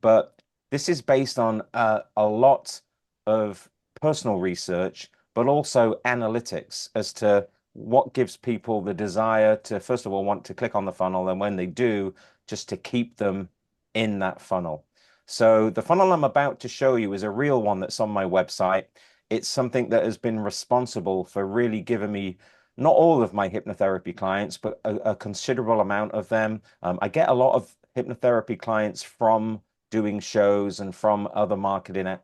But this is based on a lot of personal research, but also analytics as to what gives people the desire to, first of all, want to click on the funnel, and when they do, just to keep them in that funnel. So the funnel I'm about to show you is a real one that's on my website. It's something that has been responsible for really giving me not all of my hypnotherapy clients, but a considerable amount of them. I get a lot of hypnotherapy clients from doing shows and from other marketing,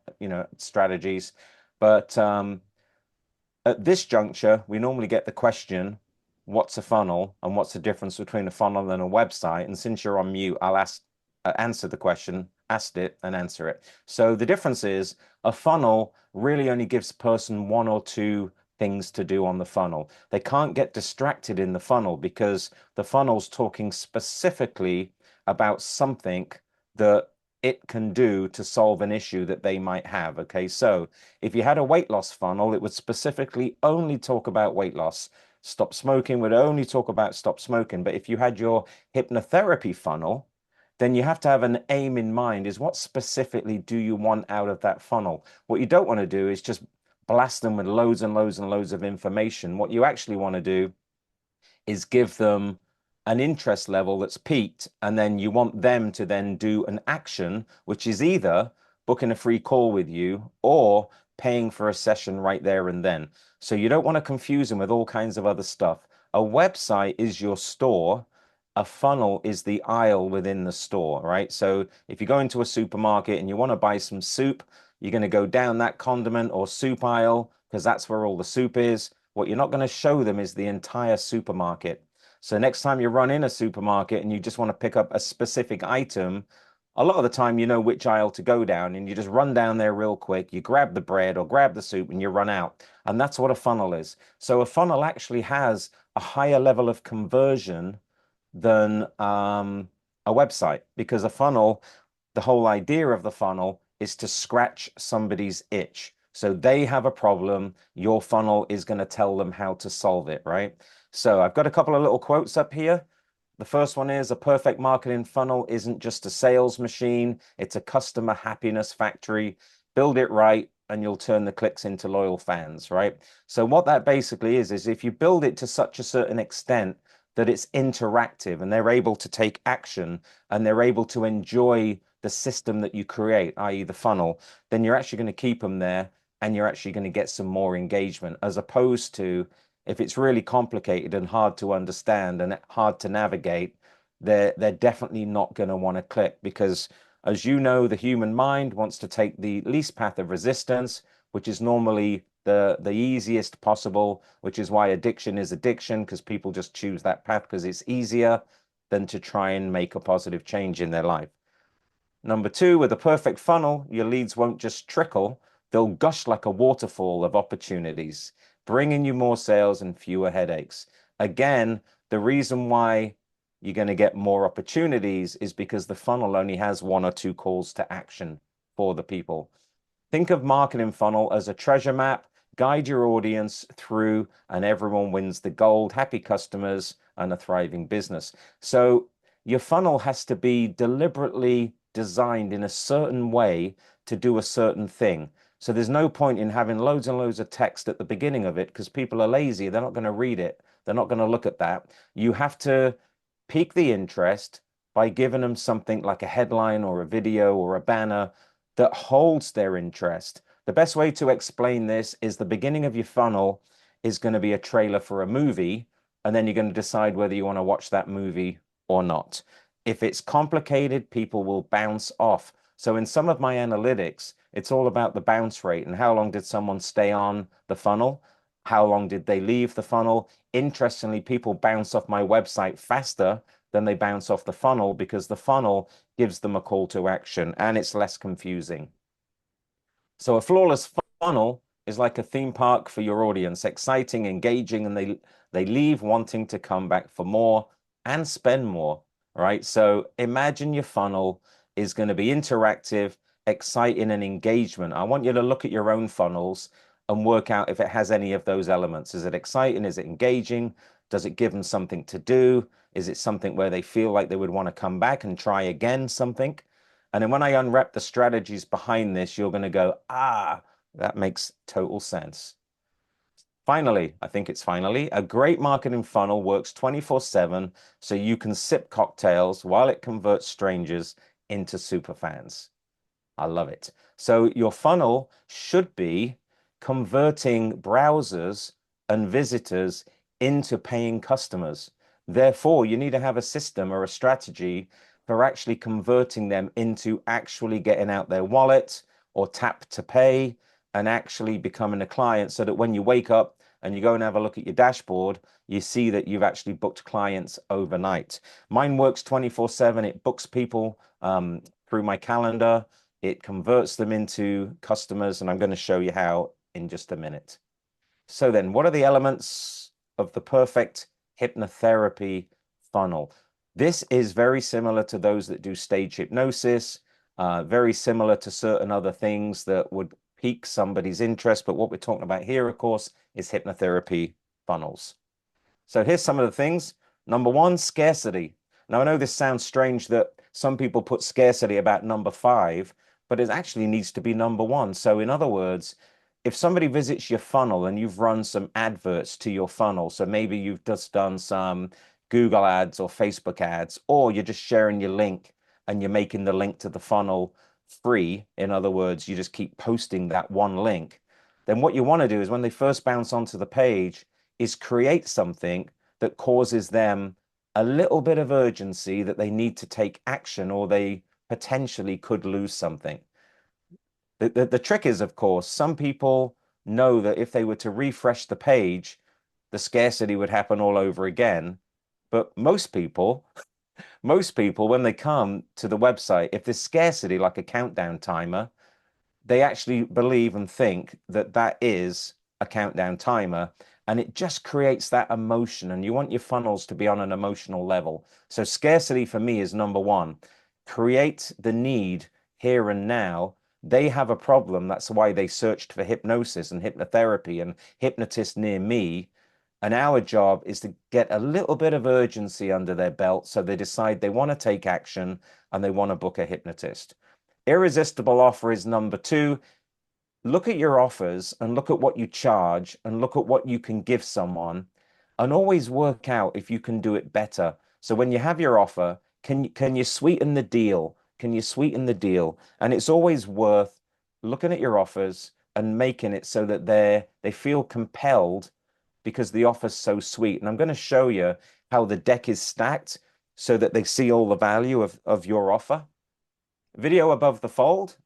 strategies. But at this juncture, we normally get the question, what's a funnel and what's the difference between a funnel and a website? And since you're on mute, I'll answer the question, asked it and answer it. So the difference is a funnel really only gives a person one or two things to do on the funnel. They can't get distracted in the funnel because the funnel's talking specifically about something that it can do to solve an issue that they might have. Okay, so if you had a weight loss funnel, it would specifically only talk about weight loss. Stop smoking would only talk about stop smoking. But if you had your hypnotherapy funnel, then you have to have an aim in mind is what specifically do you want out of that funnel? What you don't want to do is just blast them with loads and loads and loads of information. What you actually want to do is give them an interest level that's peaked, and then you want them to then do an action, which is either booking a free call with you or paying for a session right there and then. So you don't want to confuse them with all kinds of other stuff. A website is your store. A funnel is the aisle within the store, right? So if you go into a supermarket and you want to buy some soup, you're going to go down that condiment or soup aisle because that's where all the soup is. What you're not going to show them is the entire supermarket. So next time you run in a supermarket and you just want to pick up a specific item, a lot of the time you know which aisle to go down and you just run down there real quick, you grab the bread or grab the soup and you run out. And that's what a funnel is. So a funnel actually has a higher level of conversion than a website, because a funnel, the whole idea of the funnel is to scratch somebody's itch. So they have a problem, your funnel is going to tell them how to solve it, right? So I've got a couple of little quotes up here. The first one is a perfect marketing funnel isn't just a sales machine, it's a customer happiness factory. Build it right and you'll turn the clicks into loyal fans, right? So what that basically is if you build it to such a certain extent that it's interactive and they're able to take action and they're able to enjoy the system that you create, i.e. the funnel, then you're actually going to keep them there and you're actually going to get some more engagement, as opposed to if it's really complicated and hard to understand and hard to navigate, they're definitely not going to want to click because, as you know, the human mind wants to take the least path of resistance, which is normally the easiest possible, which is why addiction is addiction, because people just choose that path because it's easier than to try and make a positive change in their life. Number two, with a perfect funnel, your leads won't just trickle, they'll gush like a waterfall of opportunities, bringing you more sales and fewer headaches. Again, the reason why you're going to get more opportunities is because the funnel only has one or two calls to action for the people. Think of marketing funnel as a treasure map. Guide your audience through, and everyone wins the gold, happy customers, and a thriving business. So your funnel has to be deliberately designed in a certain way to do a certain thing. So there's no point in having loads and loads of text at the beginning of it because people are lazy. They're not going to read it. They're not going to look at that. You have to pique the interest by giving them something like a headline or a video or a banner that holds their interest. The best way to explain this is the beginning of your funnel is going to be a trailer for a movie, and then you're going to decide whether you want to watch that movie or not. If it's complicated, people will bounce off. So in some of my analytics, it's all about the bounce rate and how long did someone stay on the funnel? How long did they leave the funnel? Interestingly, people bounce off my website faster than they bounce off the funnel because the funnel gives them a call to action and it's less confusing. So a flawless funnel is like a theme park for your audience, exciting, engaging, and they leave wanting to come back for more and spend more, right? So imagine your funnel is going to be interactive, exciting, and engagement. I want you to look at your own funnels and work out if it has any of those elements. Is it exciting? Is it engaging? Does it give them something to do? Is it something where they feel like they would want to come back and try again something? And then when I unwrap the strategies behind this, you're going to go, ah, that makes total sense. Finally, I think it's finally, a great marketing funnel works 24/7 so you can sip cocktails while it converts strangers into super fans. I love it. So your funnel should be converting browsers and visitors into paying customers. Therefore, you need to have a system or a strategy for actually converting them into actually getting out their wallet or tap to pay and actually becoming a client so that when you wake up and you go and have a look at your dashboard, you see that you've actually booked clients overnight. Mine works 24/7. It books people through my calendar. It converts them into customers, and I'm going to show you how in just a minute. So then, what are the elements of the perfect hypnotherapy funnel? This is very similar to those that do stage hypnosis, very similar to certain other things that would pique somebody's interest. But what we're talking about here, of course, is hypnotherapy funnels. So here's some of the things. Number one, scarcity. Now, I know this sounds strange that some people put scarcity about number 5, but it actually needs to be number 1. So in other words, if somebody visits your funnel and you've run some adverts to your funnel, so maybe you've just done some Google ads or Facebook ads, or you're just sharing your link and you're making the link to the funnel free. In other words, you just keep posting that one link. Then what you want to do is when they first bounce onto the page, is create something that causes them a little bit of urgency that they need to take action or they potentially could lose something. The trick is, of course, some people know that if they were to refresh the page, the scarcity would happen all over again. But most people, when they come to the website, if there's scarcity, like a countdown timer, they actually believe and think that that is a countdown timer. And it just creates that emotion. And you want your funnels to be on an emotional level. So scarcity for me is number 1. Create the need here and now. They have a problem. That's why they searched for hypnosis and hypnotherapy and hypnotists near me. And our job is to get a little bit of urgency under their belt so they decide they want to take action and they want to book a hypnotist. Irresistible offer is number 2. Look at your offers and look at what you charge and look at what you can give someone and always work out if you can do it better. So when you have your offer, can you sweeten the deal? Can you sweeten the deal? And it's always worth looking at your offers and making it so that they feel compelled because the offer's so sweet. And I'm going to show you how the deck is stacked so that they see all the value of your offer. Video above the fold.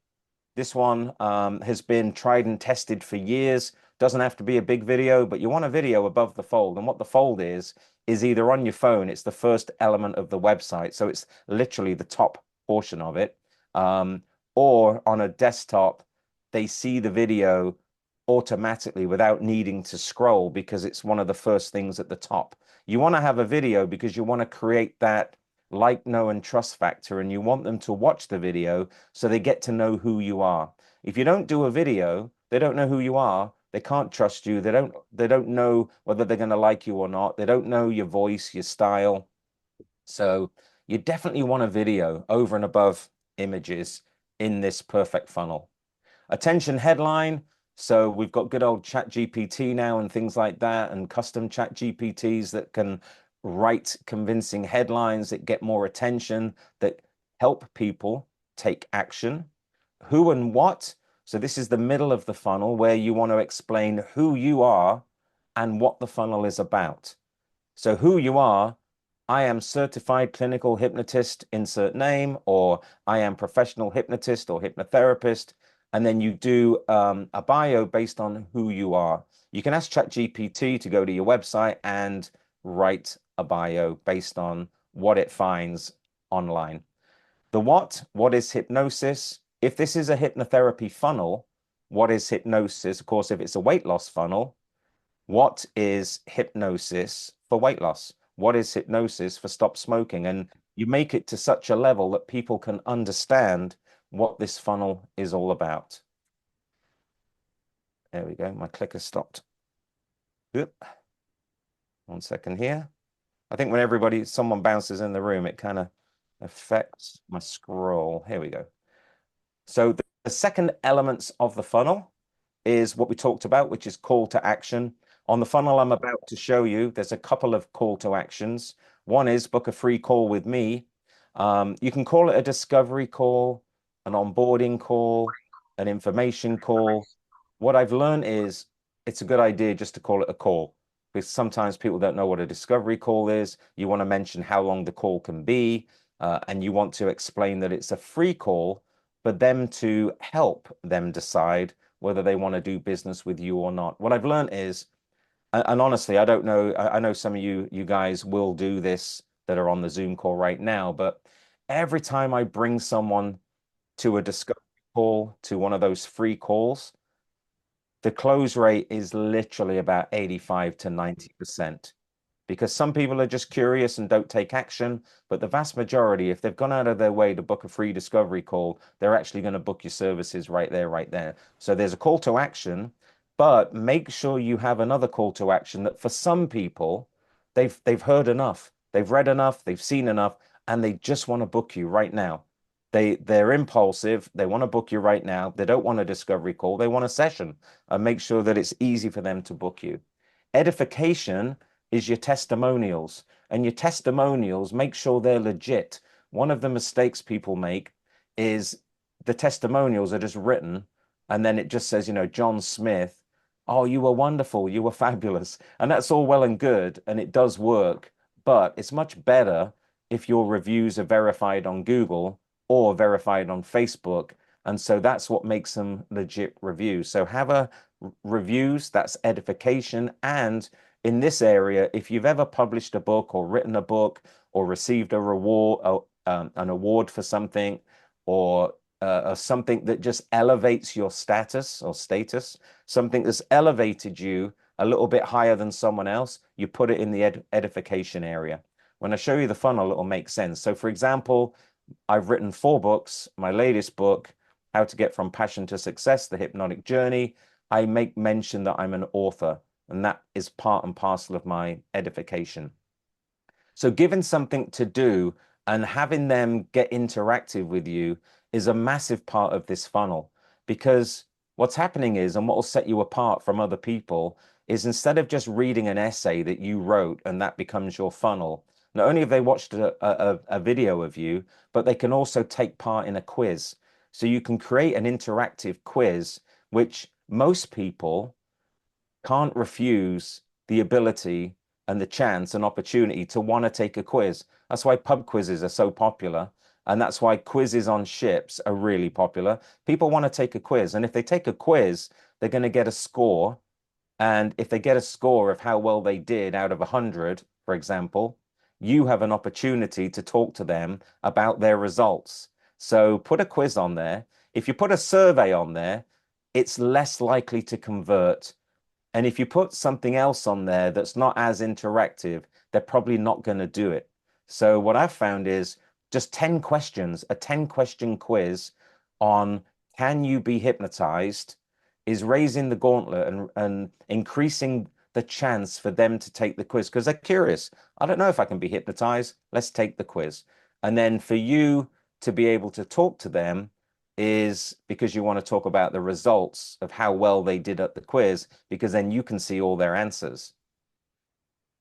This one has been tried and tested for years. Doesn't have to be a big video, but you want a video above the fold. And what the fold is either on your phone, it's the first element of the website. So it's literally the top portion of it. Or on a desktop, they see the video automatically without needing to scroll because it's one of the first things at the top. You want to have a video because you want to create that like, know, and trust factor, and you want them to watch the video so they get to know who you are. If you don't do a video, they don't know who you are. They can't trust you. They don't know whether they're going to like you or not. They don't know your voice, your style. So you definitely want a video over and above images in this perfect funnel. Attention headline. So we've got good old Chat GPT now and things like that, and custom Chat GPTs that can write convincing headlines that get more attention, that help people take action. Who and what. So this is the middle of the funnel where you want to explain who you are and what the funnel is about. So who you are, I am certified clinical hypnotist, insert name, or I am professional hypnotist or hypnotherapist. And then you do a bio based on who you are. You can ask ChatGPT to go to your website and write a bio based on what it finds online. The what is hypnosis? If this is a hypnotherapy funnel, what is hypnosis? Of course, if it's a weight loss funnel, what is hypnosis for weight loss? What is hypnosis for stop smoking? And you make it to such a level that people can understand what this funnel is all about. There we go. My clicker stopped. Oop. 1 second here. I think when someone bounces in the room, it kind of affects my scroll. Here we go. So the second elements of the funnel is what we talked about, which is call to action. On the funnel I'm about to show you, there's a couple of call to actions. One is book a free call with me. You can call it a discovery call, an onboarding call, an information call. What I've learned is it's a good idea just to call it a call because sometimes people don't know what a discovery call is. You want to mention how long the call can be, and you want to explain that it's a free call for them to help them decide whether they want to do business with you or not. What I've learned is, and honestly, I don't know, I know some of you guys will do this that are on the Zoom call right now, but every time I bring someone to a discovery call, to one of those free calls, the close rate is literally about 85 to 90% because some people are just curious and don't take action. But the vast majority, if they've gone out of their way to book a free discovery call, they're actually going to book your services right there, right there. So there's a call to action, but make sure you have another call to action that for some people, they've heard enough, they've read enough, they've seen enough, and they just want to book you right now. They're impulsive. They want to book you right now. They don't want a discovery call. They want a session and make sure that it's easy for them to book you. Edification is your testimonials, and your testimonials, make sure they're legit. One of the mistakes people make is the testimonials are just written and then it just says, John Smith, oh, you were wonderful, you were fabulous. And that's all well and good, and it does work, but it's much better if your reviews are verified on Google or verified on Facebook. And so that's what makes them legit reviews. So have a reviews, that's edification. And in this area, if you've ever published a book or written a book or received a reward, an award for something, or something that just elevates your status, something that's elevated you a little bit higher than someone else, you put it in the edification area. When I show you the funnel, it'll make sense. So for example, I've written 4 books. My latest book, How to Get From Passion to Success, The Hypnotic Journey, I make mention that I'm an author, and that is part and parcel of my edification. So giving something to do and having them get interactive with you is a massive part of this funnel, because what's happening is, and what will set you apart from other people is, instead of just reading an essay that you wrote and that becomes your funnel, not only have they watched a video of you, but they can also take part in a quiz. So you can create an interactive quiz, which most people can't refuse the ability and the chance and opportunity to want to take a quiz. That's why pub quizzes are so popular. And that's why quizzes on ships are really popular. People want to take a quiz. And if they take a quiz, they're going to get a score. And if they get a score of how well they did out of 100, for example, you have an opportunity to talk to them about their results. So put a quiz on there. If you put a survey on there, it's less likely to convert. And if you put something else on there that's not as interactive, they're probably not going to do it. So what I've found is just 10 questions, a 10-question quiz on can you be hypnotized, is raising the gauntlet and increasing the chance for them to take the quiz because they're curious. I don't know if I can be hypnotized. Let's take the quiz. And then for you to be able to talk to them is because you want to talk about the results of how well they did at the quiz, because then you can see all their answers.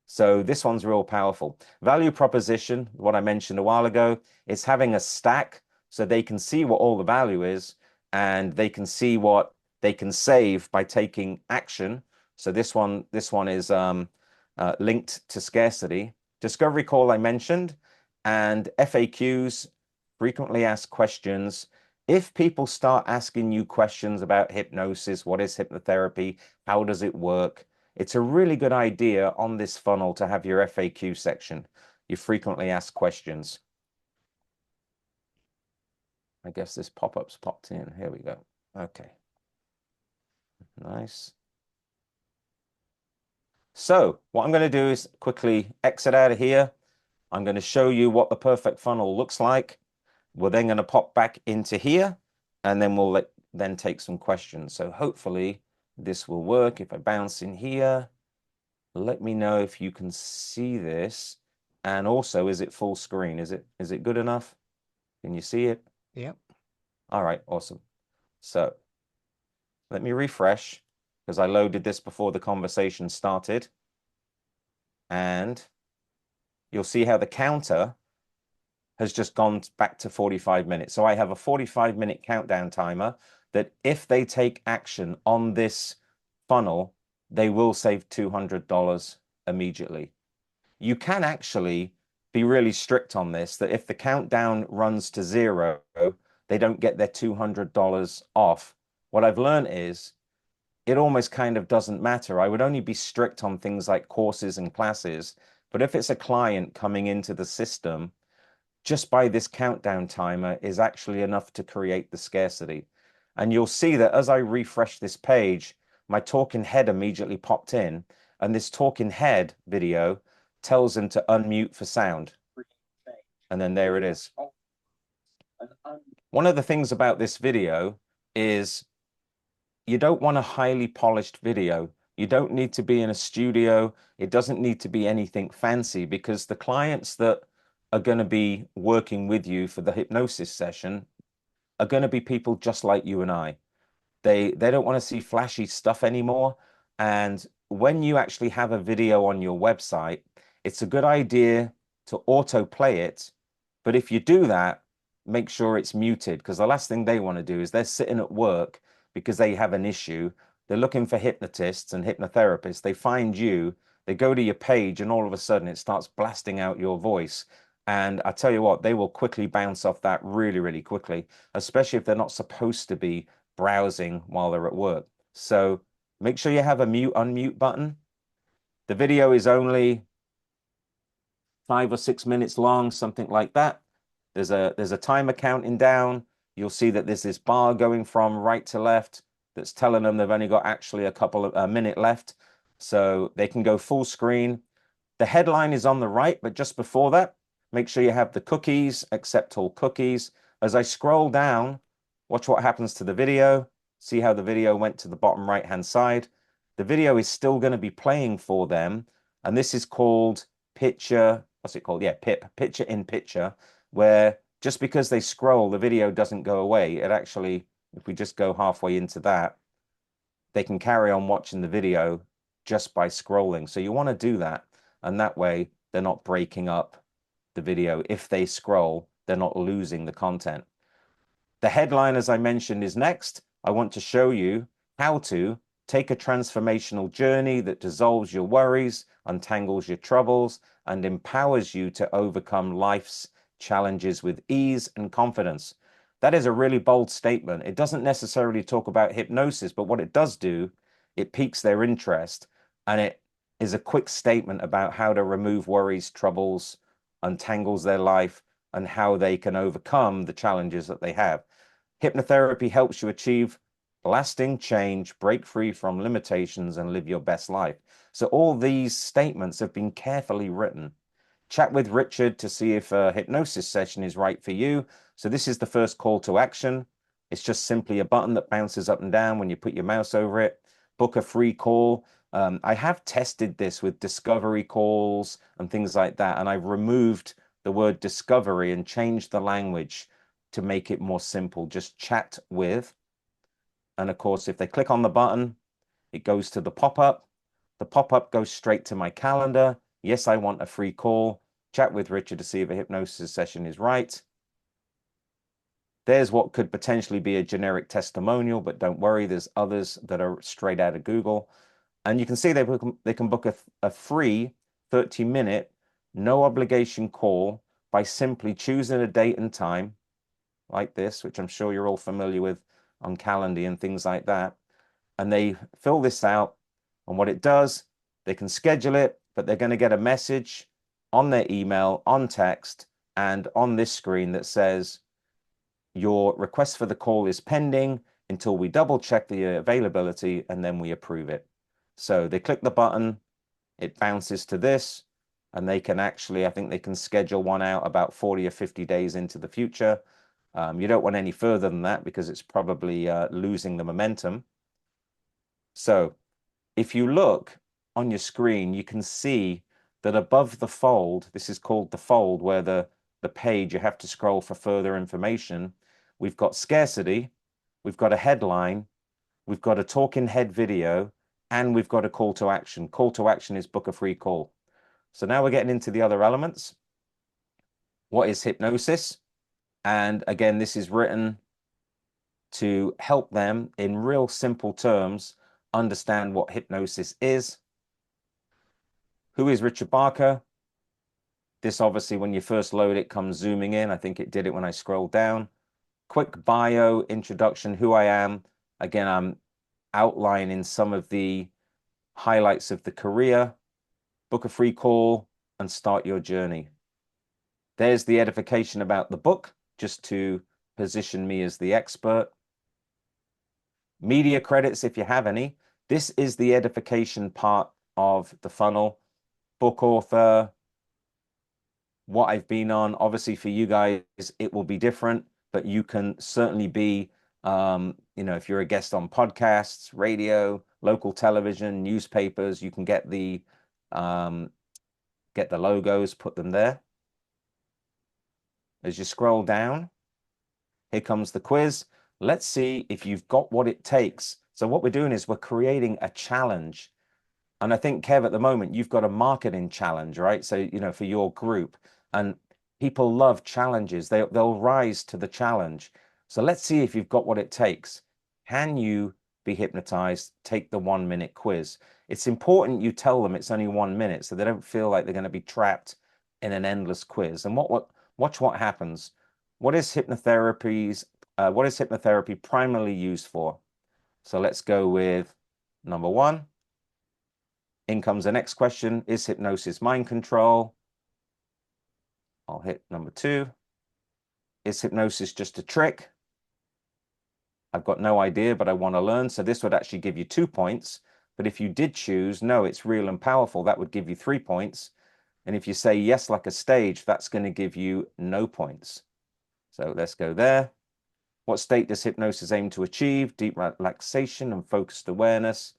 So this one's real powerful. Value proposition, what I mentioned a while ago, is having a stack so they can see what all the value is and they can see what they can save by taking action. So this one is linked to scarcity. Discovery call I mentioned, and FAQs, frequently asked questions. If people start asking you questions about hypnosis, what is hypnotherapy, how does it work, it's a really good idea on this funnel to have your FAQ section, your frequently asked questions. I guess this pop-up's popped in. Here we go. Okay. Nice. So what I'm going to do is quickly exit out of here. I'm going to show you what the perfect funnel looks like. We're then going to pop back into here, and then we'll then take some questions. So hopefully this will work. If I bounce in here, let me know if you can see this. And also, is it full screen? Is it good enough? Can you see it? Yep. All right, awesome. So let me refresh because I loaded this before the conversation started. And you'll see how the counter has just gone back to 45 minutes. So I have a 45-minute countdown timer that if they take action on this funnel, they will save $200 immediately. You can actually be really strict on this, that if the countdown runs to 0, they don't get their $200 off. What I've learned is it almost kind of doesn't matter. I would only be strict on things like courses and classes. But if it's a client coming into the system, just by this countdown timer is actually enough to create the scarcity. And you'll see that as I refresh this page, my talking head immediately popped in, and this talking head video tells them to unmute for sound. And then there it is. One of the things about this video is you don't want a highly polished video. You don't need to be in a studio. It doesn't need to be anything fancy because the clients that are going to be working with you for the hypnosis session are going to be people just like you and I. They don't want to see flashy stuff anymore. And when you actually have a video on your website, it's a good idea to autoplay it. But if you do that, make sure it's muted because the last thing they want to do is they're sitting at work because they have an issue. They're looking for hypnotists and hypnotherapists. They find you, they go to your page, and all of a sudden it starts blasting out your voice. And I tell you what, they will quickly bounce off that really, really quickly, especially if they're not supposed to be browsing while they're at work. So make sure you have a mute unmute button. The video is only 5 or 6 minutes long, something like that. There's a timer counting down. You'll see that there's this bar going from right to left that's telling them they've only got actually a minute left. So they can go full screen. The headline is on the right, but just before that, make sure you have the cookies, accept all cookies. As I scroll down, watch what happens to the video. See how the video went to the bottom right-hand side. The video is still going to be playing for them. And this is called picture, what's it called? Yeah, PIP, picture in picture, where just because they scroll, the video doesn't go away. It actually, if we just go halfway into that, they can carry on watching the video just by scrolling. So you want to do that. And that way they're not breaking up the video. If they scroll, they're not losing the content. The headline, as I mentioned, is next. I want to show you how to take a transformational journey that dissolves your worries, untangles your troubles, and empowers you to overcome life's challenges with ease and confidence. That is a really bold statement. It doesn't necessarily talk about hypnosis, but what it does do, it piques their interest, and it is a quick statement about how to remove worries, troubles, untangles their life, and how they can overcome the challenges that they have. Hypnotherapy helps you achieve lasting change, break free from limitations, and live your best life. So all these statements have been carefully written. Chat with Richard to see if a hypnosis session is right for you. So this is the first call to action. It's just simply a button that bounces up and down when you put your mouse over it. Book a free call. I have tested this with discovery calls and things like that, and I've removed the word discovery and changed the language to make it more simple. Just chat with. And of course, if they click on the button, it goes to the pop-up. The pop-up goes straight to my calendar. Yes, I want a free call. Chat with Richard to see if a hypnosis session is right. There's what could potentially be a generic testimonial, but don't worry, there's others that are straight out of Google. And you can see they can book a free 30-minute, no obligation call by simply choosing a date and time like this, which I'm sure you're all familiar with on Calendly and things like that. And they fill this out. And what it does, they can schedule it, but they're going to get a message on their email, on text, and on this screen that says, your request for the call is pending until we double check the availability and then we approve it. So they click the button, it bounces to this, and they can actually, I think they can schedule one out about 40 or 50 days into the future. You don't want any further than that because it's probably losing the momentum. So if you look on your screen, you can see that above the fold, this is called the fold, where the page you have to scroll for further information. We've got scarcity, we've got a headline, we've got a talking head video, and we've got a call to action. Call to action is book a free call. So now we're getting into the other elements. What is hypnosis? And again, this is written to help them in real simple terms understand what hypnosis is. Who is Richard Barker? This obviously, when you first load it, comes zooming in. I think it did it when I scrolled down. Quick bio, introduction, who I am. Again, I'm outlining some of the highlights of the career. Book a free call and start your journey. There's the edification about the book, just to position me as the expert. Media credits, if you have any. This is the edification part of the funnel. Book author, what I've been on. Obviously, for you guys, it will be different, but you can certainly be, if you're a guest on podcasts, radio, local television, newspapers, you can get the logos, put them there. As you scroll down, here comes the quiz. Let's see if you've got what it takes. So what we're doing is we're creating a challenge. And I think, Kev, at the moment, you've got a marketing challenge, right? So, for your group. And people love challenges. They'll rise to the challenge. So let's see if you've got what it takes. Can you be hypnotized? Take the 1-minute quiz. It's important you tell them it's only 1 minute so they don't feel like they're going to be trapped in an endless quiz. And watch what happens. What is hypnotherapy primarily used for? So let's go with number 1. In comes the next question. Is hypnosis mind control? I'll hit number 2. Is hypnosis just a trick? I've got no idea, but I want to learn. So this would actually give you 2 points. But if you did choose, no, it's real and powerful, that would give you 3 points. And if you say yes, like a stage, that's going to give you no points. So let's go there. What state does hypnosis aim to achieve? Deep relaxation and focused awareness.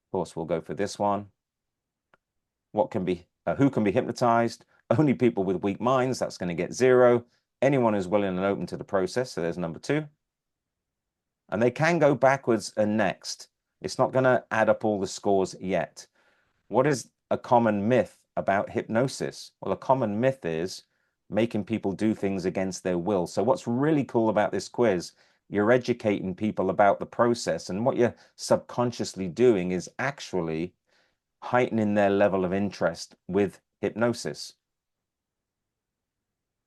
Of course, we'll go for this one. Who can be hypnotized? Only people with weak minds. That's going to get 0. Anyone who's willing and open to the process. So there's number 2. And they can go backwards and next. It's not going to add up all the scores yet. What is a common myth about hypnosis? Well, a common myth is making people do things against their will. So what's really cool about this quiz, you're educating people about the process, and what you're subconsciously doing is actually heightening their level of interest with hypnosis.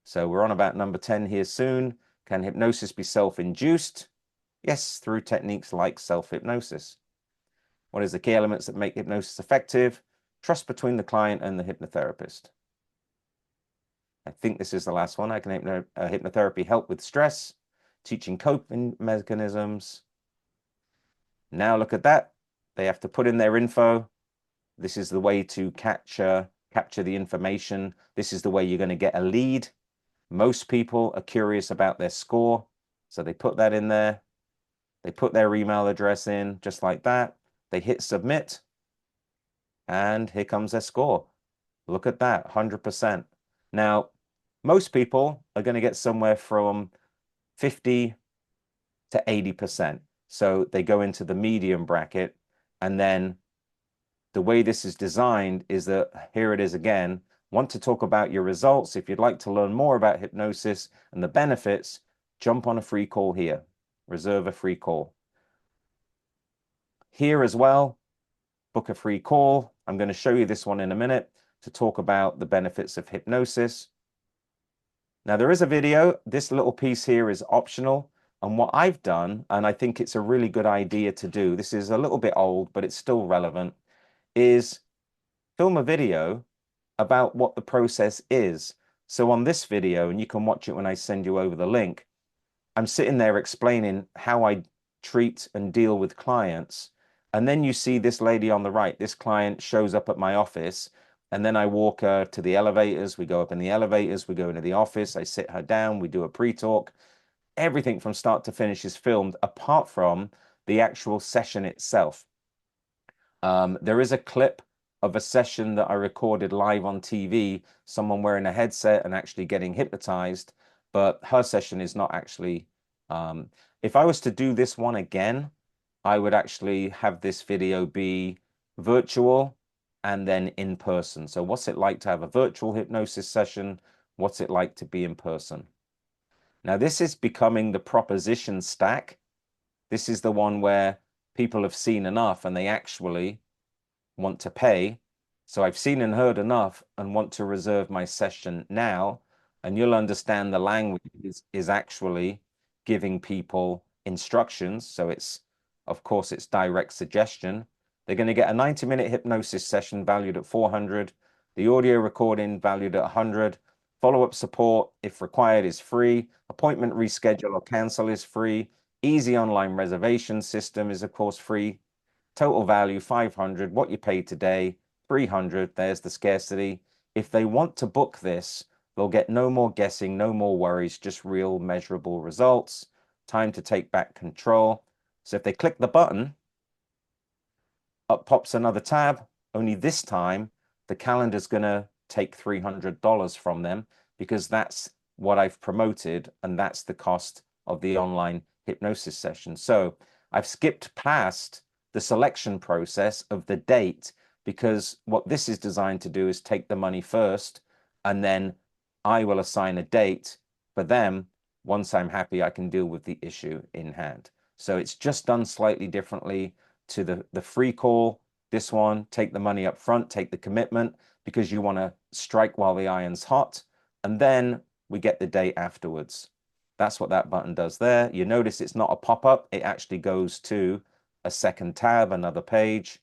So we're on about number 10 here soon. Can hypnosis be self-induced? Yes, through techniques like self-hypnosis. What is the key elements that make hypnosis effective? Trust between the client and the hypnotherapist. I think this is the last one. I can hypnotherapy help with stress, teaching coping mechanisms. Now look at that. They have to put in their info. This is the way to capture the information. This is the way you're going to get a lead. Most people are curious about their score, so they put that in there. They put their email address in, just like that. They hit submit, and here comes their score. Look at that, 100%. Now, most people are going to get somewhere from 50 to 80%. So they go into the medium bracket, and then the way this is designed is that, here it is again, want to talk about your results. If you'd like to learn more about hypnosis and the benefits, jump on a free call here. Reserve a free call. Here as well, book a free call. I'm going to show you this one in a minute to talk about the benefits of hypnosis. Now, there is a video. This little piece here is optional. And what I've done, and I think it's a really good idea to do, this is a little bit old, but it's still relevant, is film a video about what the process is. So on this video, and you can watch it when I send you over the link, I'm sitting there explaining how I treat and deal with clients. And then you see this lady on the right. This client shows up at my office, and then I walk her to the elevators. We go up in the elevators. We go into the office. I sit her down. We do a pre-talk. Everything from start to finish is filmed, apart from the actual session itself. There is a clip of a session that I recorded live on TV, someone wearing a headset and actually getting hypnotized, but her session is not actually, if I was to do this one again, I would actually have this video be virtual and then in person. So what's it like to have a virtual hypnosis session? What's it like to be in person? Now, this is becoming the proposition stack. This is the one where people have seen enough and they actually want to pay. So I've seen and heard enough and want to reserve my session now. And you'll understand the language is actually giving people instructions. So it's, of course, it's direct suggestion. They're going to get a 90-minute hypnosis session valued at 400, the audio recording valued at 100, follow-up support, if required, is free, appointment reschedule or cancel is free, easy online reservation system is, of course, free, total value 500, what you paid today, 300, there's the scarcity. If they want to book this, they'll get no more guessing, no more worries, just real measurable results, time to take back control. So if they click the button, up pops another tab, only this time the calendar's going to take $300 from them because that's what I've promoted and that's the cost of the online hypnosis session. So I've skipped past the selection process of the date because what this is designed to do is take the money first and then I will assign a date for them. Once I'm happy, I can deal with the issue in hand. So it's just done slightly differently to the free call. This one, take the money up front, take the commitment because you want to strike while the iron's hot. And then we get the date afterwards. That's what that button does there. You notice it's not a pop-up. It actually goes to a second tab, another page.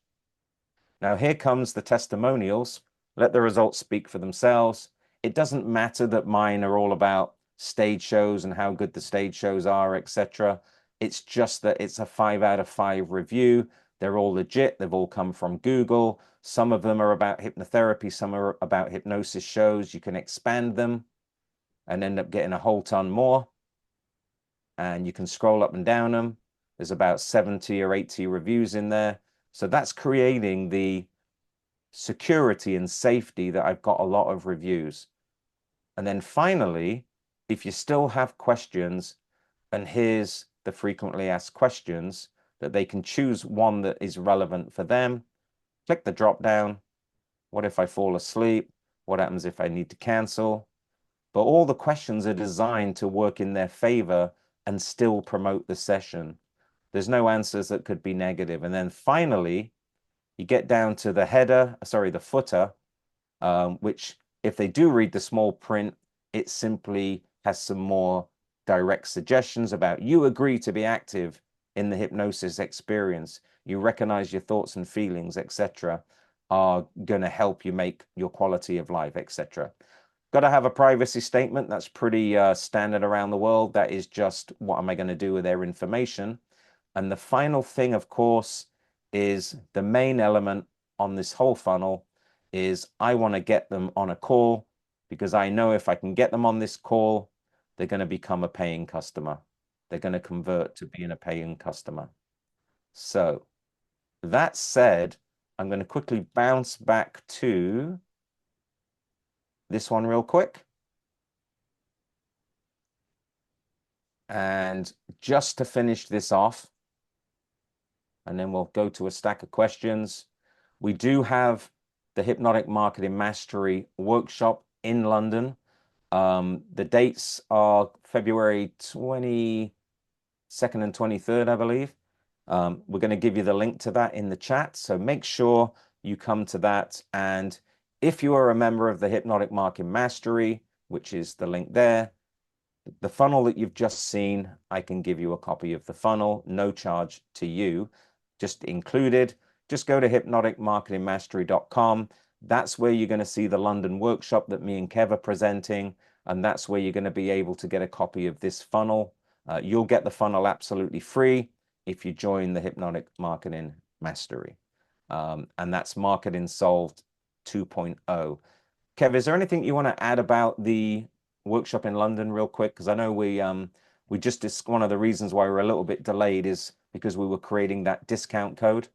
Now here comes the testimonials. Let the results speak for themselves. It doesn't matter that mine are all about stage shows and how good the stage shows are, etc. It's just that it's a 5 out of 5 review. They're all legit. They've all come from Google. Some of them are about hypnotherapy. Some are about hypnosis shows. You can expand them and end up getting a whole ton more. And you can scroll up and down them. There's about 70 or 80 reviews in there. So that's creating the security and safety that I've got a lot of reviews. And then finally, if you still have questions, and here's the frequently asked questions, that they can choose one that is relevant for them. Click the drop down. What if I fall asleep? What happens if I need to cancel? But all the questions are designed to work in their favor and still promote the session. There's no answers that could be negative. And then finally, you get down to the header, sorry, the footer, which if they do read the small print, it simply has some more direct suggestions about you agree to be active in the hypnosis experience. You recognize your thoughts and feelings, etc., are going to help you make your quality of life, etc. Got to have a privacy statement. That's pretty standard around the world. That is just what am I going to do with their information? And the final thing, of course, is the main element on this whole funnel is I want to get them on a call because I know if I can get them on this call, they're going to become a paying customer. They're going to convert to being a paying customer. So that said, I'm going to quickly bounce back to this one real quick. And just to finish this off, and then we'll go to a stack of questions. We do have the Hypnotic Marketing Mastery workshop in London. The dates are February 22nd and 23rd, I believe. We're going to give you the link to that in the chat. So make sure you come to that. And if you are a member of the Hypnotic Marketing Mastery, which is the link there, the funnel that you've just seen, I can give you a copy of the funnel, no charge to you, just included. Just go to hypnoticmarketingmastery.com. That's where you're going to see the London workshop that me and Kev are presenting. And that's where you're going to be able to get a copy of this funnel. You'll get the funnel absolutely free if you join the Hypnotic Marketing Mastery. And that's Marketing Solved 2.0. Kev, is there anything you want to add about the workshop in London real quick? Because I know we just, one of the reasons why we're a little bit delayed is because we were creating that discount code.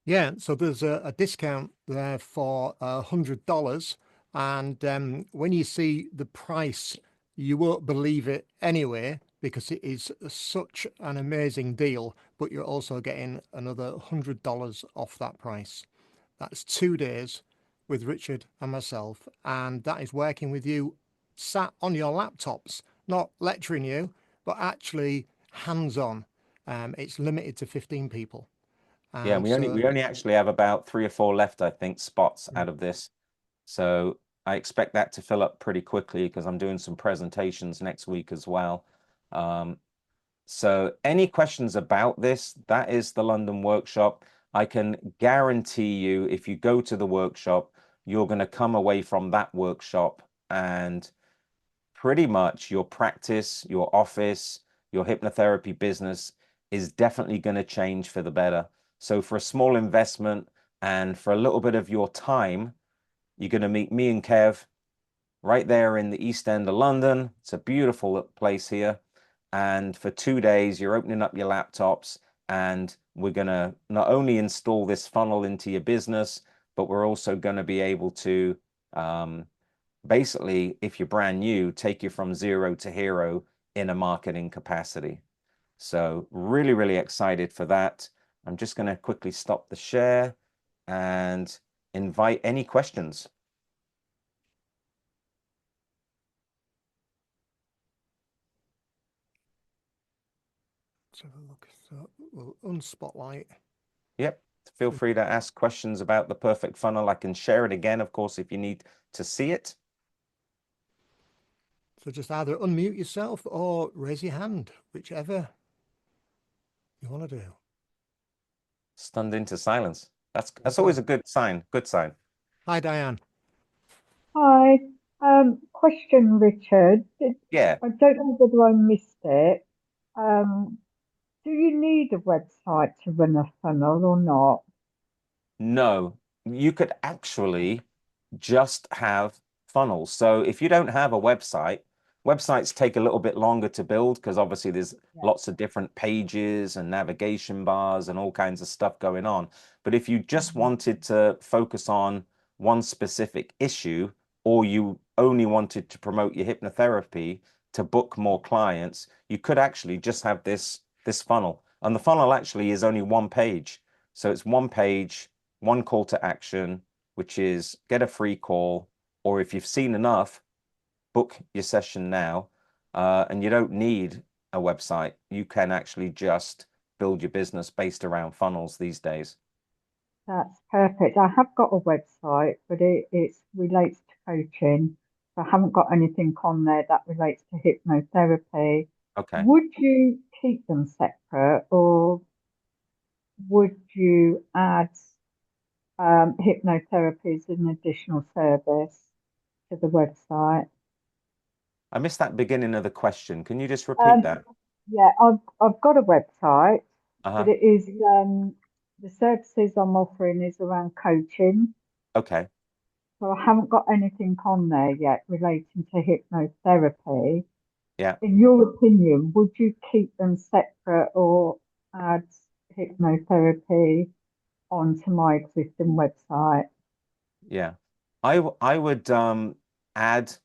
Yeah, so there's a discount there for $100. And when you see the price, you won't believe it anyway because it is such an amazing deal, but you're also getting another $100 off that price. That's 2 days with Richard and myself, and that is working with you sat on your laptops, not lecturing you, but actually hands-on. It's limited to 15 people. Yeah, And we so only actually have about 3 or 4 left, I think, spots yeah. out of this. So I expect that to fill up pretty quickly because I'm doing some presentations next week as well. Um, so any questions about this, that is the London workshop. I can guarantee you, if you go to the workshop, you're going to come away from that workshop and pretty much your practice, your office, your hypnotherapy business is definitely going to change for the better. So for a small investment and for a little bit of your time, you're going to meet me and Kev right there in the East End of London. It's a beautiful place here. And for 2 days, you're opening up your laptops and we're going to not only install this funnel into your business, but we're also going to be able to um, basically, if you're brand new, take you from zero to hero in a marketing capacity. So really, really excited for that. I'm just going to quickly stop the share and invite any questions. Let's have a look. So we'll unspotlight. Yep. Feel free to ask questions about the perfect funnel. I can share it again, of course, if you need to see it. So just either unmute yourself or raise your hand, whichever you want to do. Stunned into silence. There we That's always go. a good sign. Good sign. Hi, Diane. Hi. Question, Richard. Yeah. I don't know whether I missed it. Um, do you need a website to run a funnel or not? No, you could actually just have funnels. So if you don't have a website, websites take a little bit longer to build because obviously there's Yeah. lots of different pages and navigation bars and all kinds of stuff going on. But if you just Mhm. wanted to focus on one specific issue, or you only wanted to promote your hypnotherapy to book more clients, you could actually just have this funnel. And the funnel actually is only one page. So it's one page, one call to action, which is get a free call, or if you've seen enough, book your session now. And you don't need a website. You can actually just build your business based around funnels these days. That's perfect. I have got a website, but it relates to coaching. So I haven't got anything on there that relates to hypnotherapy. Okay. Would you keep them separate or would you add hypnotherapy as an additional service to the website? I missed that beginning of the question. Can you just repeat Um, that? yeah, I've got a website, but Uh-huh. it is the services I'm offering is around coaching. Okay. So I haven't got anything on there yet relating to hypnotherapy. Yeah. In your opinion, would you keep them separate or add hypnotherapy onto my existing website? Yeah. I would add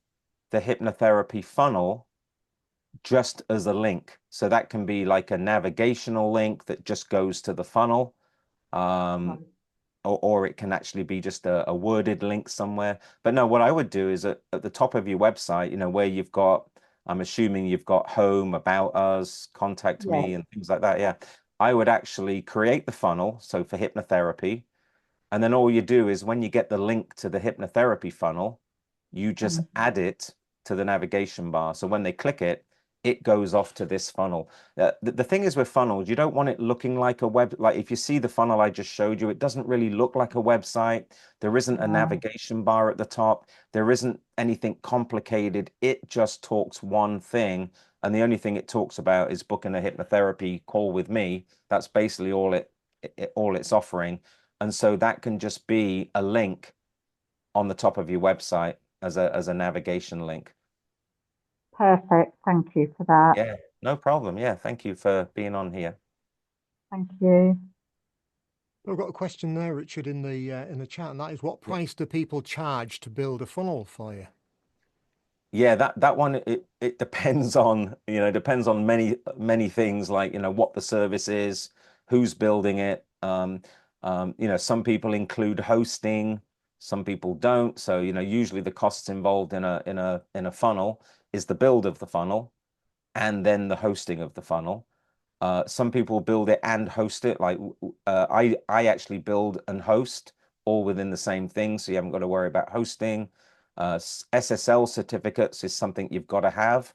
the hypnotherapy funnel just as a link. So that can be like a navigational link that just goes to the funnel. Um, Right. or it can actually be just a worded link somewhere. But no, what I would do is at the top of your website, where you've got, I'm assuming you've got home, about us, contact Yes. me, and things like that. Yeah. I would actually create the funnel. So for hypnotherapy. And then all you do is when you get the link to the hypnotherapy funnel, you just Mhm. add it to the navigation bar. So when they click it, it goes off to this funnel. The thing is with funnels, you don't want it looking like a web. Like if you see the funnel I just showed you, it doesn't really look like a website. There isn't a Right. navigation bar at the top. There isn't anything complicated. It just talks one thing. And the only thing it talks about is booking a hypnotherapy call with me. That's basically all it's offering. And so that can just be a link on the top of your website as a navigation link. Perfect. Thank you for that. Yeah, no problem. Yeah, thank you for being on here. Thank you. I've got a question there, Richard, in the chat, and that is, what Yeah. price do people charge to build a funnel for you? Yeah, that one it depends on, depends on many things like, what the service is, who's building it. Some people include hosting, some people don't. So, usually the costs involved in a funnel is the build of the funnel and then the hosting of the funnel. Some people build it and host it. Like I actually build and host all within the same thing, so you haven't got to worry about hosting. SSL certificates is something you've got to have.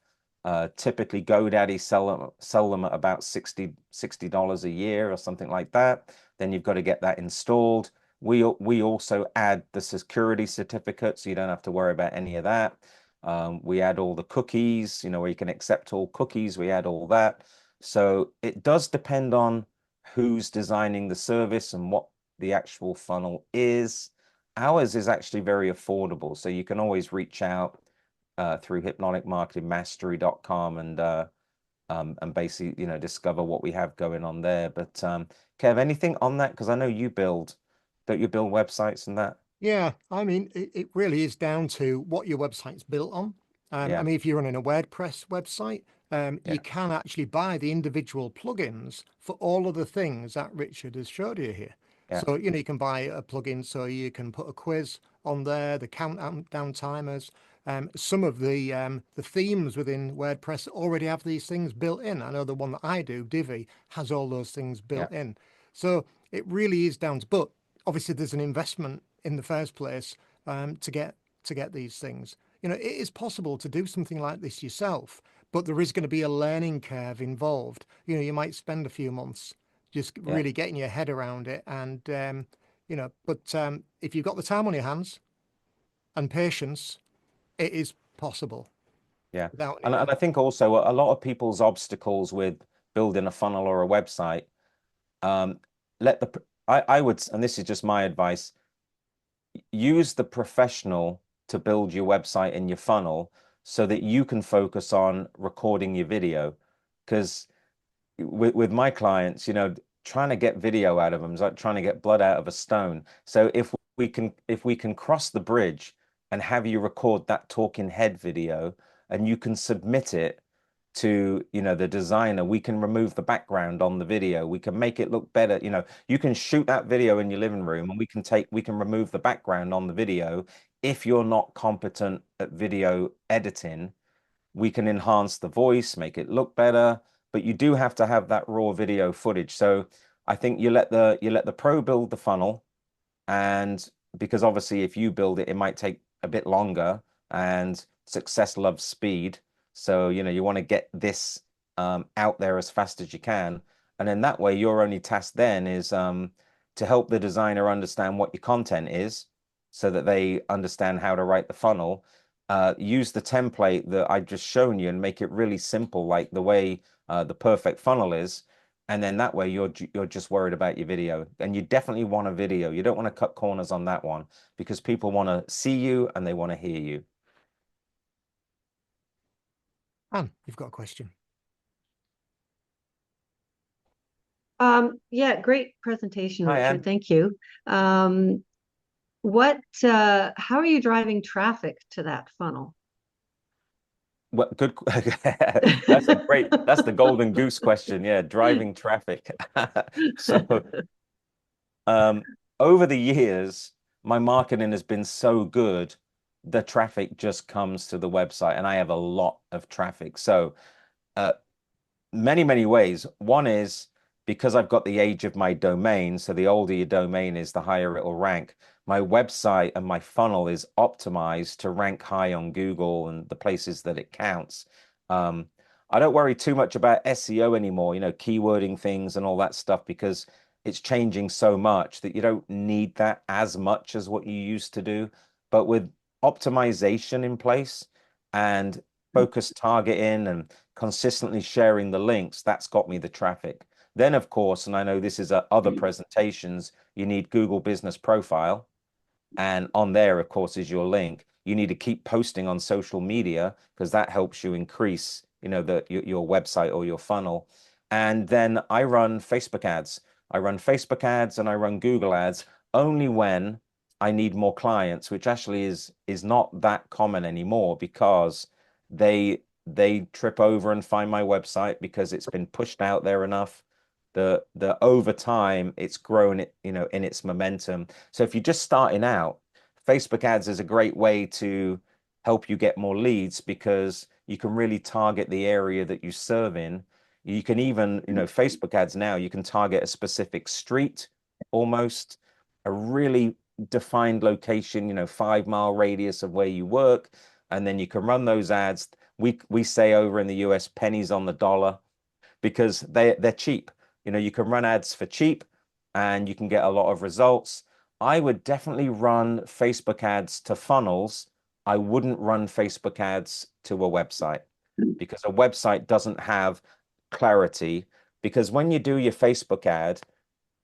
Typically, GoDaddy sell them at about $60 a year or something like that. Then you've got to get that installed. We also add the security certificate, so you don't have to worry about any of that. We add all the cookies, where you can accept all cookies. We add all that. So it does depend on who's designing the service and what the actual funnel is. Ours is actually very affordable, so you can always reach out through hypnoticmarketingmastery.com and basically, discover what we have going on there. But Kev, anything on that? Because I know don't you build websites and that? Yeah, I mean, it really is down to what your website's built on. I Yeah, mean, if you're running a WordPress website, you yeah, can actually buy the individual plugins for all of the things that Richard has showed you here. yeah, So, you can buy a plugin so you can put a quiz on there, the countdown timers. Some of the themes within WordPress already have these things built in. I know the one that I do, Divi, has all those things yeah, built in. So it really is down to, but obviously there's an investment in the first place to get these things. It is possible to do something like this yourself, but there is going to be a learning curve involved. You might spend a few months just yeah, really getting your head around it, and but if you've got the time on your hands and patience, it is possible yeah. without any And doubt. I think also a lot of people's obstacles with building a funnel or a website, um, let the I would, and this is just my advice, use the professional to build your website and your funnel so that you can focus on recording your video. Because with my clients, trying to get video out of them is like trying to get blood out of a stone. So if we can cross the bridge and have you record that talking head video and you can submit it to, the designer, we can remove the background on the video. We can make it look better. You can shoot that video in your living room and we can remove the background on the video. If you're not competent at video editing, we can enhance the voice, make it look better, but you do have to have that raw video footage. So I think you let the pro build the funnel, and because obviously if you build it, it might take a bit longer, and success loves speed. So, you want to get this out there as fast as you can. And then that way, your only task then is to help the designer understand what your content is so that they understand how to write the funnel. Use the template that I've just shown you and make it really simple, like the way the perfect funnel is. And then that way you're just worried about your video. And you definitely want a video. You don't want to cut corners on that one because people want to see you and they want to hear you. Anne, you've got a question. Yeah, great presentation, Hi, Richard. Anne. Thank you. How are you driving traffic to that funnel? Well, good. That's the golden goose question. Yeah, driving traffic. So, um, over the years, my marketing has been so good, the traffic just comes to the website, and I have a lot of traffic. So, uh, many ways. One is because I've got the age of my domain. So the older your domain is, the higher it will rank. My website and my funnel is optimized to rank high on Google and the places that it counts. Um, I don't worry too much about SEO anymore, keywording things and all that stuff, because it's changing so much that you don't need that as much as what you used to do. But with optimization in place and focused targeting and consistently sharing the links, that's got me the traffic. Then, of course, and I know this is other presentations, you need Google Business Profile. And on there, of course, is your link. You need to keep posting on social media because that helps you increase, your website or your funnel. And then I run Facebook ads. I run Facebook ads and I run Google ads only when I need more clients, which actually is not that common anymore because they trip over and find my website because it's been pushed out there enough. The over time it's grown it, in its momentum. So if you're just starting out, Facebook ads is a great way to help you get more leads because you can really target the area that you serve in. You can even, Facebook ads now, you can target a specific street almost, a really defined location, 5 mile radius of where you work, and then you can run those ads. We say over in the US pennies on the dollar because they're cheap. You can run ads for cheap and you can get a lot of results. I would definitely run Facebook ads to funnels. I wouldn't run Facebook ads to a website because a website doesn't have clarity. Because when you do your Facebook ad,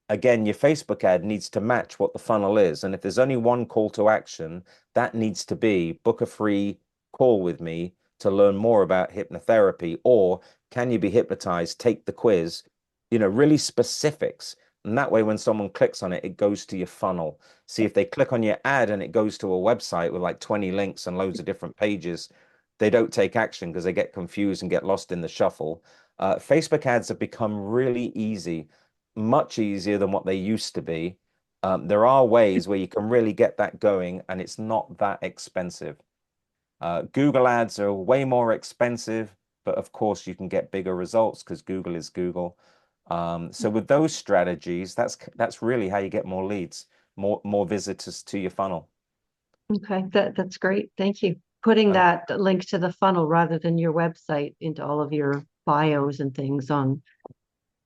again, your Facebook ad needs to match what the funnel is. And if there's only one call to action, that needs to be book a free call with me to learn more about hypnotherapy, or can you be hypnotized? Take the quiz, really specifics. And that way, when someone clicks on it, it goes to your funnel. See, if they click on your ad and it goes to a website with like 20 links and loads of different pages, they don't take action because they get confused and get lost in the shuffle. Facebook ads have become really easy, much easier than what they used to be. There are ways where you can really get that going, and it's not that expensive. Google ads are way more expensive, but of course you can get bigger results because Google is Google. So with those strategies, that's really how you get more leads, more visitors to your funnel. Okay, that's great. Thank you. Putting that link to the funnel rather than your website into all of your bios and things on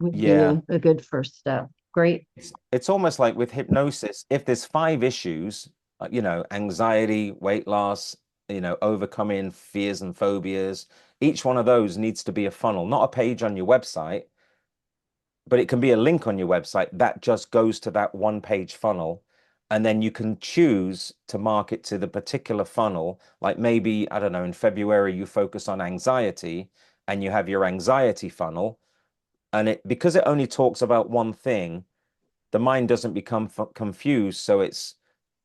would be Yeah. a good first step. Great. It's almost like with hypnosis, if there's 5 issues, anxiety, weight loss, overcoming fears and phobias, each one of those needs to be a funnel, not a page on your website, but it can be a link on your website that just goes to that one page funnel. And then you can choose to market to the particular funnel. Like maybe, I don't know, in February, you focus on anxiety and you have your anxiety funnel. And because it only talks about one thing, the mind doesn't become confused. So it's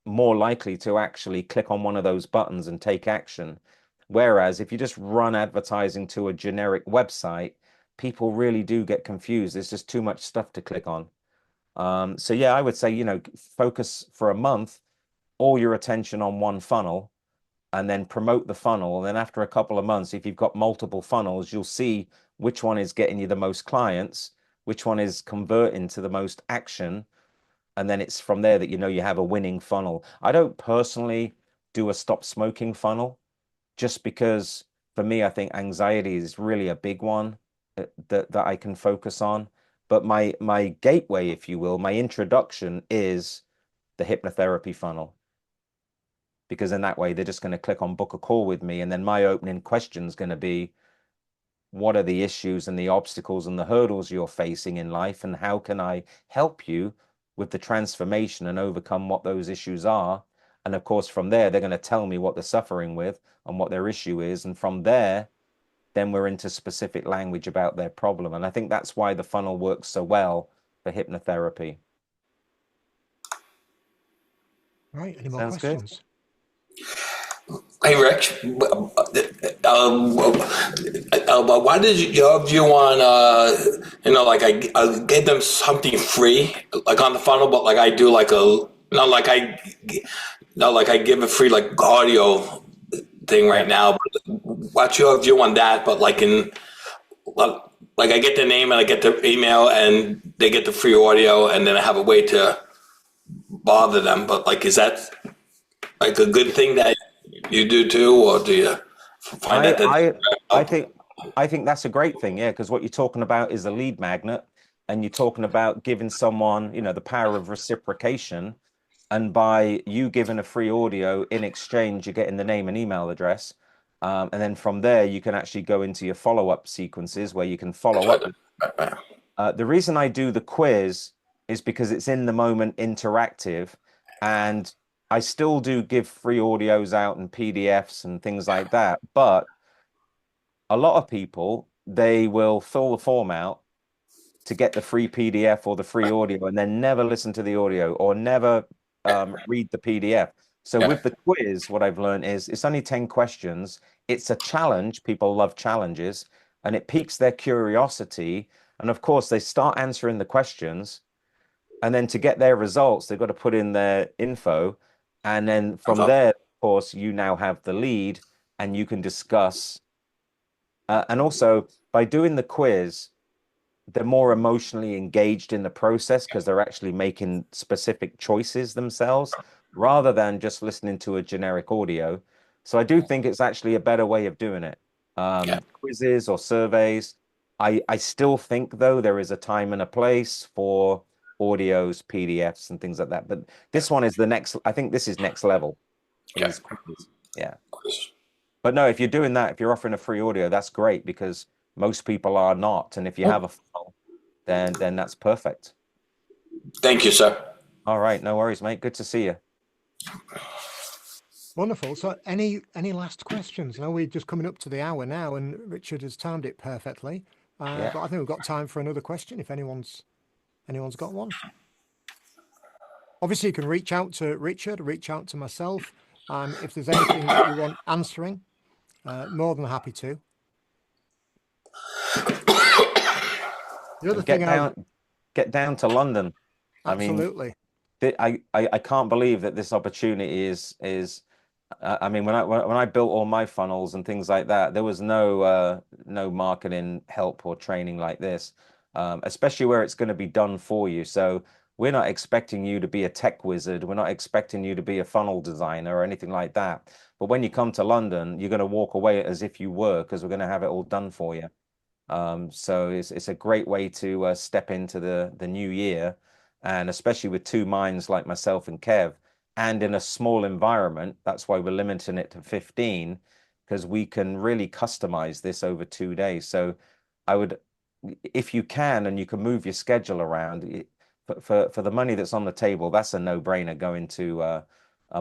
more likely to actually click on one of those buttons and take action. Whereas if you just run advertising to a generic website, people really do get confused. There's just too much stuff to click on. So yeah, I would say, focus for a month, all your attention on one funnel, and then promote the funnel. And then after a couple of months, if you've got multiple funnels, you'll see which one is getting you the most clients, which one is converting to the most action. And then it's from there that you have a winning funnel. I don't personally do a stop smoking funnel just because for me, I think anxiety is really a big one that I can focus on. But my gateway, if you will, my introduction is the hypnotherapy funnel. Because in that way, they're just going to click on book a call with me. And then my opening question is going to be, what are the issues and the obstacles and the hurdles you're facing in life? And how can I help you with the transformation and overcome what those issues are? And of course, from there, they're going to tell me what they're suffering with and what their issue is. And from there, then we're into specific language about their problem. And I think that's why the funnel works so well for hypnotherapy. Right. Any more Sounds good? questions? Hey, Rich. What is your view on, like I get them something free, like on the funnel, but like I do like not like I give a free like audio thing right now. But what's your view on that? But like I get the name and I get the email and they get the free audio, and then I have a way to bother them. But like, is that like a good thing that you do too, or do you find that? I think that's a great thing, yeah, because what you're talking about is a lead magnet, and you're talking about giving someone, the power of reciprocation. And by you giving a free audio in exchange, you're getting the name and email address. And then from there, you can actually go into your follow-up sequences where you can follow up. The reason I do the quiz is because it's in the moment interactive, and I still do give free audios out and PDFs and things like that. But a lot of people, they will fill the form out to get the free PDF or the free audio and then never listen to the audio or never read the PDF. So Yeah. with the quiz, what I've learned is it's only 10 questions. It's a challenge. People love challenges, and it piques their curiosity. And of course, they start answering the questions. And then to get their results, they've got to put in their info. And then from there, of course, you now have the lead and you can discuss. And also, by doing the quiz, they're more emotionally engaged in the process because they're actually making specific choices themselves rather than just listening to a generic audio. So I do think it's actually a better way of doing it. Yeah. Quizzes or surveys. I still think though there is a time and a place for audios, PDFs, and things like that. But this one is the next. I think this is next level. Yeah. These quizzes. Yeah. But no, if you're doing that, if you're offering a free audio, that's great because most people are not. And if you have a funnel, then that's perfect. Thank you, sir. All right, no worries, mate. Good to see you. Wonderful. So any last questions? I know we're just coming up to the hour now, and Richard has timed it perfectly. Yeah. But I think we've got time for another question if anyone's got one. Obviously, you can reach out to Richard, reach out to myself. If there's anything that you want answering, more than happy to. The other thing get down to London. Absolutely. I mean, I can't believe that this opportunity is I mean, when I built all my funnels and things like that, there was no marketing help or training like this, especially where it's going to be done for you. So we're not expecting you to be a tech wizard. We're not expecting you to be a funnel designer or anything like that. But when you come to London, you're going to walk away as if you were, because we're going to have it all done for you. So it's a great way to step into the new year, and especially with two minds like myself and Kev, and in a small environment. That's why we're limiting it to 15, because we can really customize this over 2 days. So I would, if you can, and you can move your schedule around, for the money that's on the table, that's a no-brainer going to a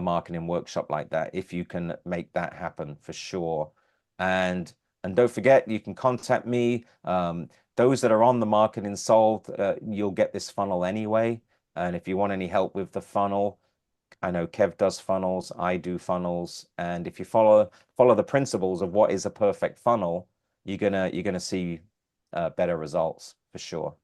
marketing workshop like that, if you can make that happen for sure. And don't forget, you can contact me. Those that are on the Marketing Solved, you'll get this funnel anyway. And if you want any help with the funnel, I know Kev does funnels, I do funnels. And if you follow the principles of what is a perfect funnel, you're gonna see better results for sure.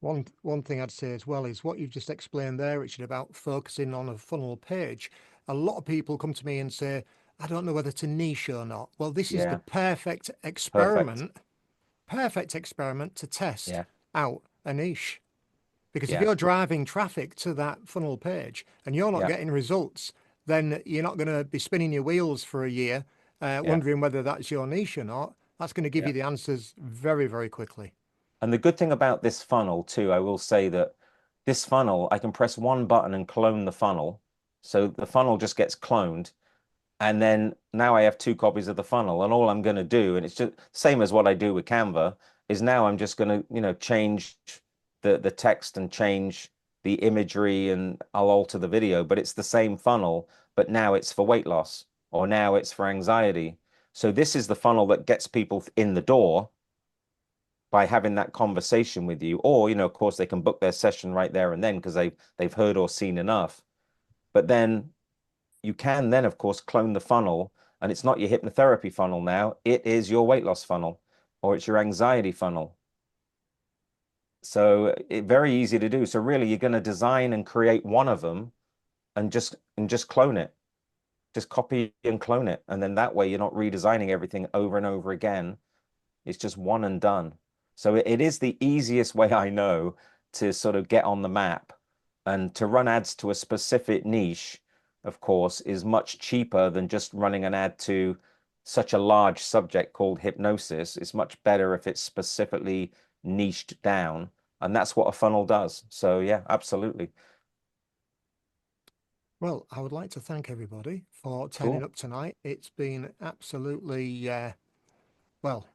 One thing I'd say as well is what you've just explained there, Richard, about focusing on a funnel page. A lot of people come to me and say, I don't know whether to niche or not. Well, this is the perfect experiment to test out a niche. Because if you're driving traffic to that funnel page and you're not getting results, then you're not going to be spinning your wheels for a year, wondering whether that's your niche or not. That's going to give you the answers very, very quickly. And the good thing about this funnel too, I will say that this funnel, I can press one button and clone the funnel. So the funnel just gets cloned. And then now I have 2 copies of the funnel, and all I'm going to do, and it's just same as what I do with Canva, is now I'm just going to, change the text and change the imagery, and I'll alter the video, but it's the same funnel, but now it's for weight loss, or now it's for anxiety. So this is the funnel that gets people in the door by having that conversation with you, or, of course, they can book their session right there and then because they've heard or seen enough. But then you can then, of course, clone the funnel, and it's not your hypnotherapy funnel now. It is your weight loss funnel, or it's your anxiety funnel. So very easy to do. So really, you're going to design and create one of them, and just clone it. Just copy and clone it, and then that way you're not redesigning everything over and over again. It's just one and done. So it is the easiest way I know to sort of get on the map, and to run ads to a specific niche, of course, is much cheaper than just running an ad to such a large subject called hypnosis. It's much better if it's specifically niched down, and that's what a funnel does. So yeah, absolutely. Well, I would like to thank everybody for turning up tonight. It's been absolutely, well,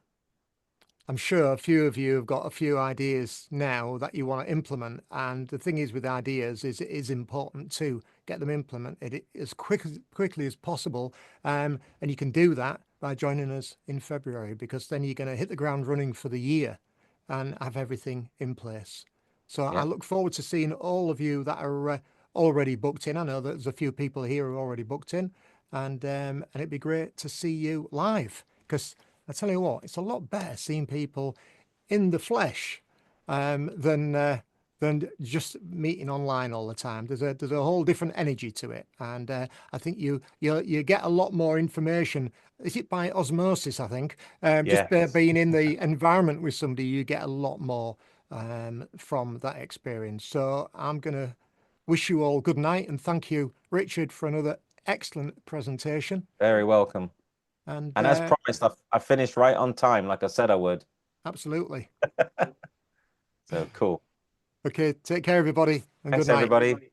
I'm sure a few of you have got a few ideas now that you want to implement. And the thing is with ideas is it is important to get them implemented as quickly as possible. And you can do that by joining us in February, because then you're going to hit the ground running for the year. and have everything in place. So I Yeah. look forward to seeing all of you that are already booked in. I know that there's a few people here who are already booked in, and it'd be great to see you live, because I tell you what, it's a lot better seeing people in the flesh than just meeting online all the time. There's a whole different energy to it, and I think you get a lot more information. Is it by osmosis? I think just Yeah. being in the environment with somebody, you get a lot more from that experience. So I'm gonna wish you all good night, and thank you, Richard, for another excellent presentation. Very welcome. And And as promised, I finished right on time, like I said I would. absolutely. So cool. Okay, take care, everybody, and Thanks, good night. everybody.